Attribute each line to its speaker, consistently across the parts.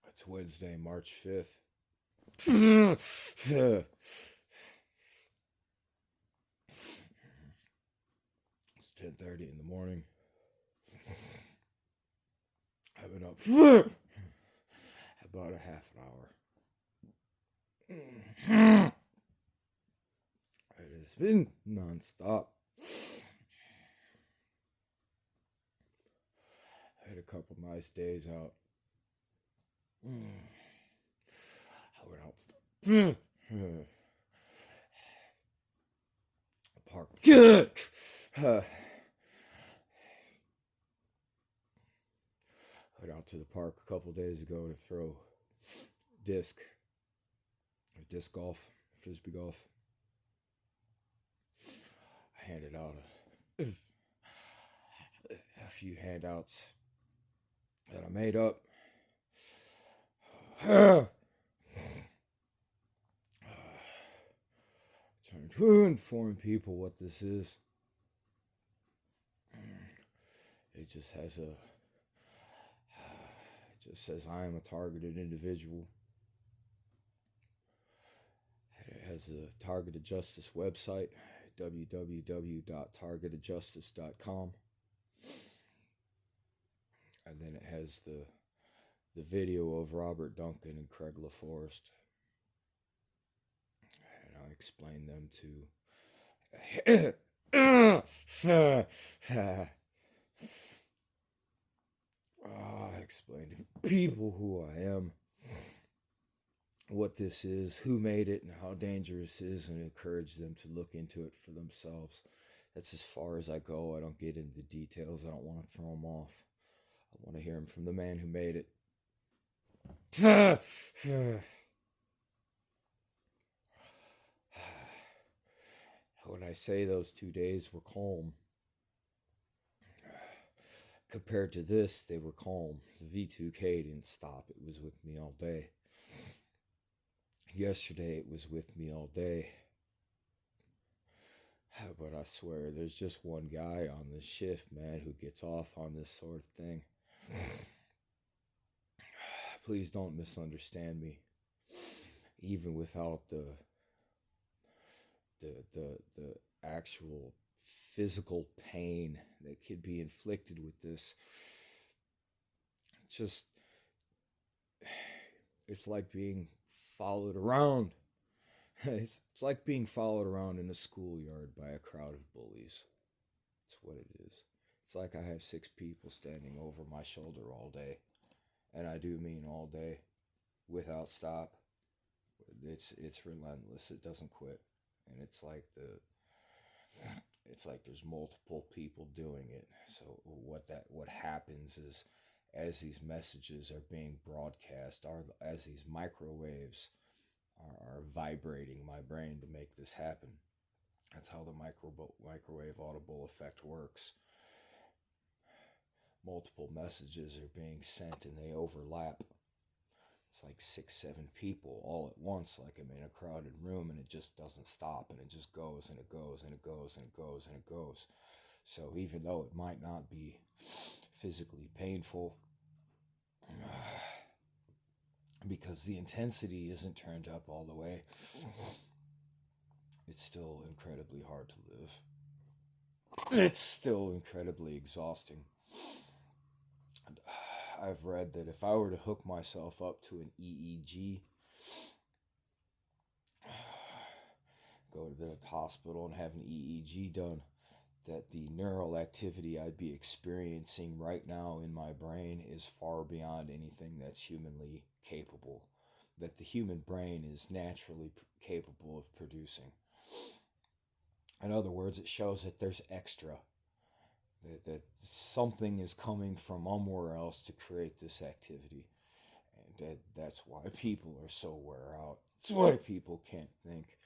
Speaker 1: It's Wednesday, March 5th. It's 10:30 in the morning. I've been up about a half an hour. It has been non-stop. I had a couple nice days out. I went out to the park. Went out to the park a couple days ago to throw disc golf, frisbee golf. I handed out a few handouts that I made up. Trying to inform people what this is. It just has it just says I am a targeted individual. It has a targeted justice website, www.targetedjustice.com. And then it has the video of Robert Duncan and Craig LaForest. And I explained them I explained to people who I am, what this is, who made it, and how dangerous it is, and encourage them to look into it for themselves. That's as far as I go. I don't get into details. I don't want to throw them off. I want to hear them from the man who made it. When I say those 2 days were calm, compared to this, they were calm. The v2k didn't stop. It was with me all day. Yesterday, it was with me all day. But I swear, there's just one guy on this shift, man, who gets off on this sort of thing. Please don't misunderstand me. Even without the actual physical pain that could be inflicted with this, it's like being followed around. It's like being followed around in a schoolyard by a crowd of bullies. That's what it is. It's like I have 6 people standing over my shoulder all day. And I do mean all day, without stop. It's relentless. It doesn't quit. And it's like there's multiple people doing it. So what happens is, as these messages are being broadcast, as these microwaves are vibrating my brain to make this happen. That's how the microwave audible effect works. Multiple messages are being sent and they overlap. It's like 6, 7 people all at once, like I'm in a crowded room, and it just doesn't stop, and it just goes and it goes and it goes and it goes and it goes. So even though it might not be physically painful, because the intensity isn't turned up all the way, it's still incredibly hard to live. It's still incredibly exhausting. I've read that if I were to hook myself up to an EEG, go to the hospital and have an EEG done, that the neural activity I'd be experiencing right now in my brain is far beyond anything that's humanly capable, that the human brain is naturally capable of producing. In other words, it shows that there's extra, that something is coming from somewhere else to create this activity. And that's why people are so wear out. That's why people can't think.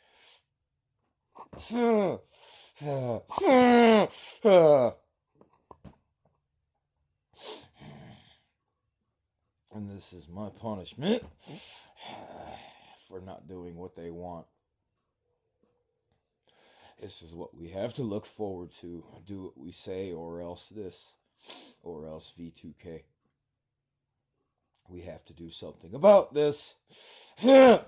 Speaker 1: And this is my punishment for not doing what they want. This is what we have to look forward to. Do what we say, or else this, or else v2k. We have to do something about this. Or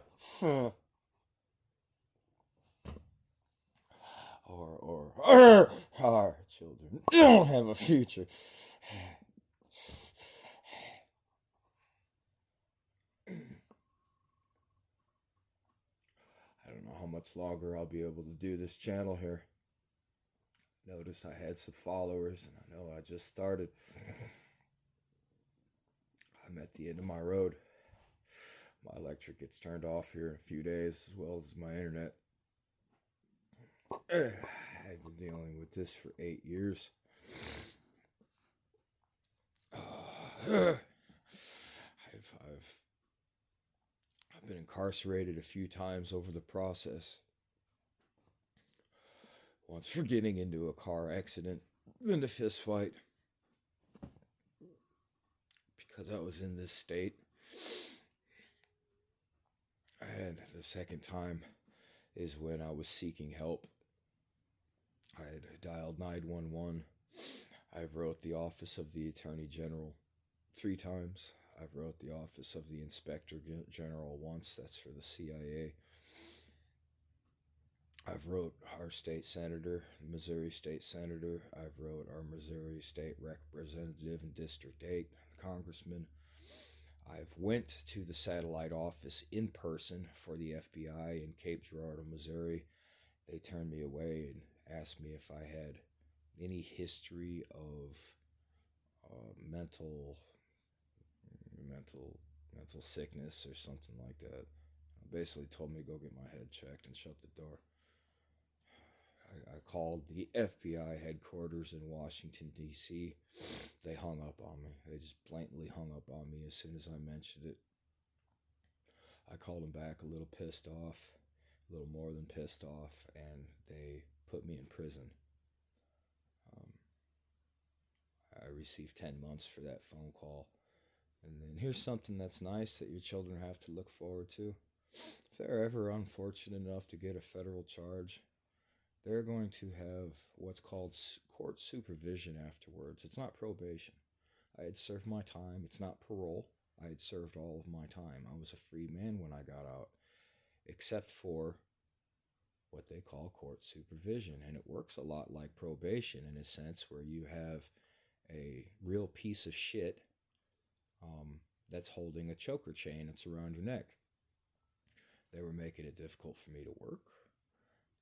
Speaker 1: our children don't have a future. I don't know how much longer I'll be able to do this channel here. Notice I had some followers, and I know I just started. I'm at the end of my road. My electric gets turned off here in a few days, as well as my internet. I've been dealing with this for 8 years. I've been incarcerated a few times over the process. Once for getting into a car accident, then a fist fight. Because I was in this state. And the second time is when I was seeking help. I had dialed 911. I wrote the Office of the Attorney General 3 times. I've wrote the Office of the Inspector General once. That's for the CIA. I've wrote our state senator, Missouri state senator. I've wrote our Missouri state representative in District 8, congressman. I've went to the satellite office in person for the FBI in Cape Girardeau, Missouri. They turned me away and asked me if I had any history of mental sickness or something like that. Basically told me to go get my head checked and shut the door. I called the FBI headquarters in Washington, D.C. They hung up on me. They just blatantly hung up on me as soon as I mentioned it. I called them back a little pissed off, a little more than pissed off, and they put me in prison. I received 10 months for that phone call. And then here's something that's nice that your children have to look forward to. If they're ever unfortunate enough to get a federal charge, they're going to have what's called court supervision afterwards. It's not probation. I had served my time. It's not parole. I had served all of my time. I was a free man when I got out, except for what they call court supervision. And it works a lot like probation in a sense, where you have a real piece of shit that's holding a choker chain that's around your neck. They were making it difficult for me to work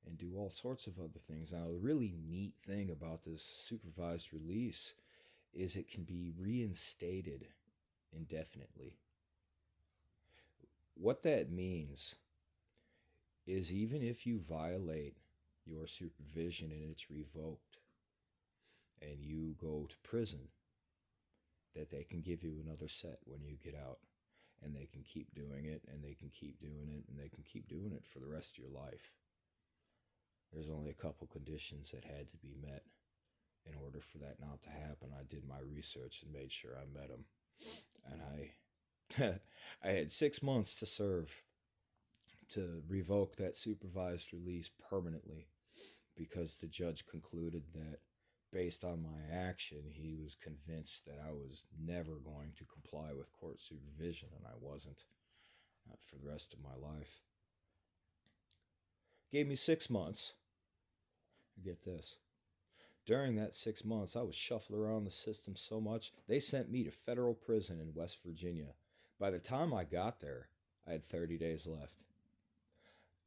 Speaker 1: and do all sorts of other things. Now, the really neat thing about this supervised release is it can be reinstated indefinitely. What that means is even if you violate your supervision and it's revoked and you go to prison, that they can give you another set when you get out. And they can keep doing it, and they can keep doing it, and they can keep doing it for the rest of your life. There's only a couple conditions that had to be met in order for that not to happen. I did my research and made sure I met them. And I had 6 months to serve to revoke that supervised release permanently, because the judge concluded that based on my action, he was convinced that I was never going to comply with court supervision, and I wasn't, not for the rest of my life. Gave me 6 months. Get this. During that 6 months, I was shuffled around the system so much, they sent me to federal prison in West Virginia. By the time I got there, I had 30 days left.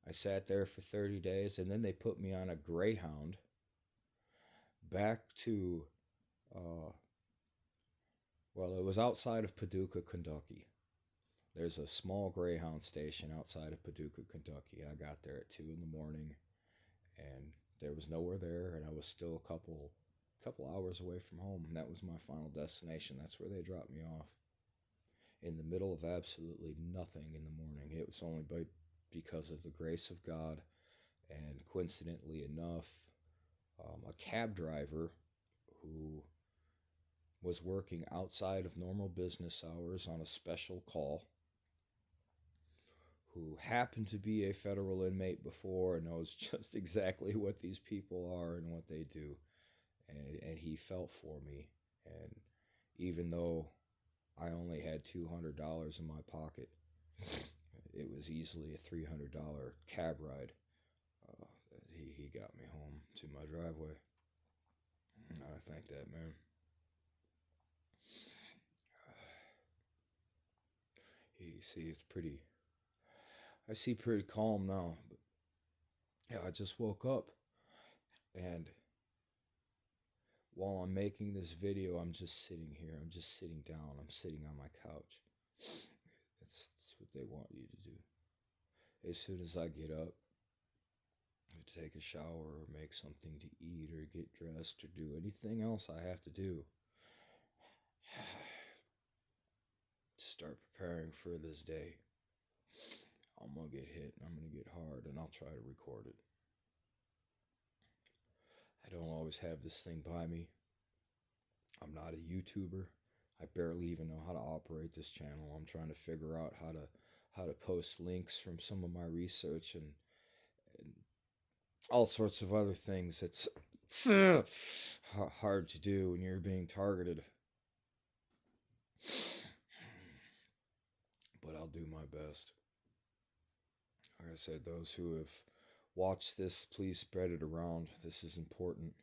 Speaker 1: I sat there for 30 days, and then they put me on a Greyhound back to, it was outside of Paducah, Kentucky. There's a small Greyhound station outside of Paducah, Kentucky. I got there at 2 in the morning, and there was nowhere there, and I was still a couple hours away from home. And that was my final destination. That's where they dropped me off. In the middle of absolutely nothing in the morning. It was only because of the grace of God, and coincidentally enough, a cab driver who was working outside of normal business hours on a special call, who happened to be a federal inmate before and knows just exactly what these people are and what they do. And he felt for me. And even though I only had $200 in my pocket, it was easily a $300 cab ride. He got me home to my driveway. I gotta thank that man. You see, I see pretty calm now. But yeah, I just woke up, and while I'm making this video, I'm just sitting here. I'm just sitting down. I'm sitting on my couch. That's what they want you to do. As soon as I get up, to take a shower or make something to eat or get dressed or do anything else I have to do, to start preparing for this day, I'm going to get hit and I'm going to get hard, and I'll try to record it. I don't always have this thing by me. I'm not a YouTuber. I barely even know how to operate this channel. I'm trying to figure out how to post links from some of my research and all sorts of other things. It's hard to do when you're being targeted. But I'll do my best. Like I said, those who have watched this, please spread it around. This is important.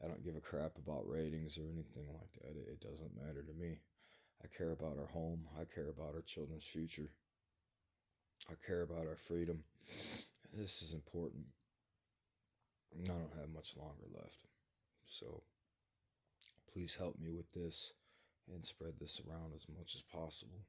Speaker 1: I don't give a crap about ratings or anything like that. It doesn't matter to me. I care about our home. I care about our children's future. I care about our freedom. This is important. I don't have much longer left. So please help me with this and spread this around as much as possible.